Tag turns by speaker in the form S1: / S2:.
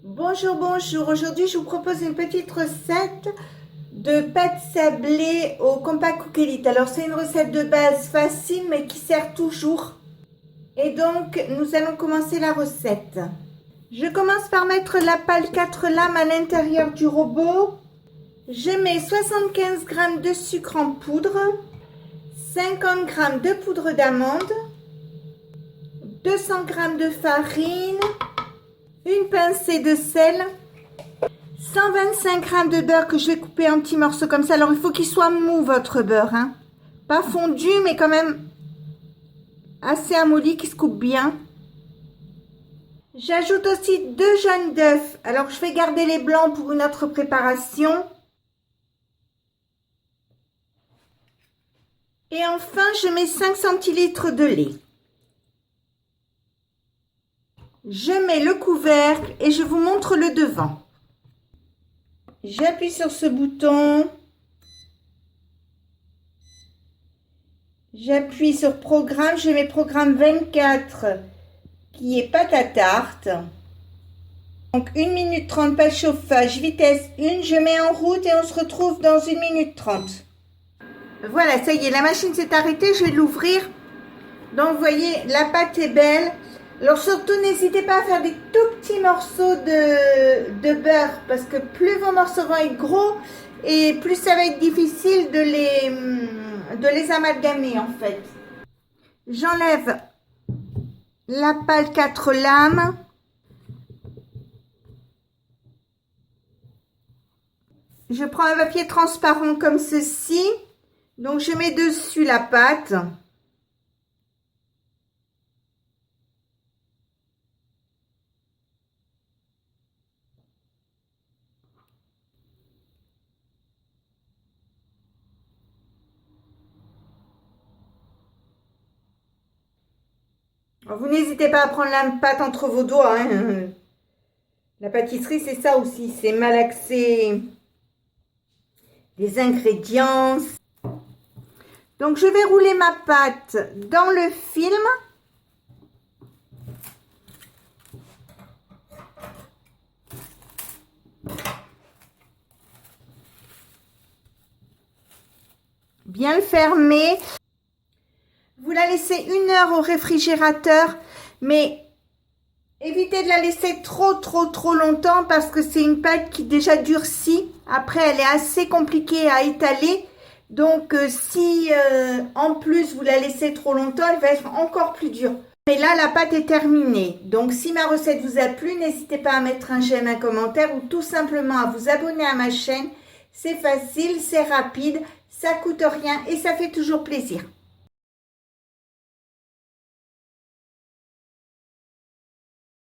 S1: Bonjour, bonjour. Aujourd'hui, je vous propose une petite recette de pâte sablée au Compact Cook Elite. Alors, c'est une recette de base facile, mais qui sert toujours. Et donc, nous allons commencer la recette. Je commence par mettre la pâte 4 lames à l'intérieur du robot. Je mets 75 g de sucre en poudre, 50 g de poudre d'amande, 200 g de farine, une pincée de sel, 125 g de beurre que je vais couper en petits morceaux comme ça. Alors, il faut qu'il soit mou, votre beurre, hein. Pas fondu, mais quand même assez amolli, qui se coupe bien. J'ajoute aussi 2 jaunes d'œufs. Alors, je vais garder les blancs pour une autre préparation. Et enfin, je mets 5 centilitres de lait. Je mets le couvercle et je vous montre le devant. J'appuie sur ce bouton. J'appuie sur programme. Je mets programme 24 qui est pâte à tarte. Donc 1 minute 30, pas de chauffage, vitesse 1. Je mets en route et on se retrouve dans 1 minute 30. Voilà, ça y est, la machine s'est arrêtée. Je vais l'ouvrir. Donc vous voyez, la pâte est belle. Alors surtout, n'hésitez pas à faire des tout petits morceaux de beurre parce que plus vos morceaux vont être gros et plus ça va être difficile de les amalgamer en fait. J'enlève la pâte 4 lames. Je prends un papier transparent comme ceci. Donc je mets dessus la pâte. Vous n'hésitez pas à prendre la pâte entre vos doigts, hein. La pâtisserie, c'est ça aussi, c'est malaxer les ingrédients. Donc, je vais rouler ma pâte dans le film. Bien le fermer. Vous la laissez 1 heure au réfrigérateur, mais évitez de la laisser trop longtemps parce que c'est une pâte qui déjà durcit. Après, elle est assez compliquée à étaler. Donc, si en plus vous la laissez trop longtemps, elle va être encore plus dure. Mais là, la pâte est terminée. Donc, si ma recette vous a plu, n'hésitez pas à mettre un j'aime, un commentaire ou tout simplement à vous abonner à ma chaîne. C'est facile, c'est rapide, ça coûte rien et ça fait toujours plaisir.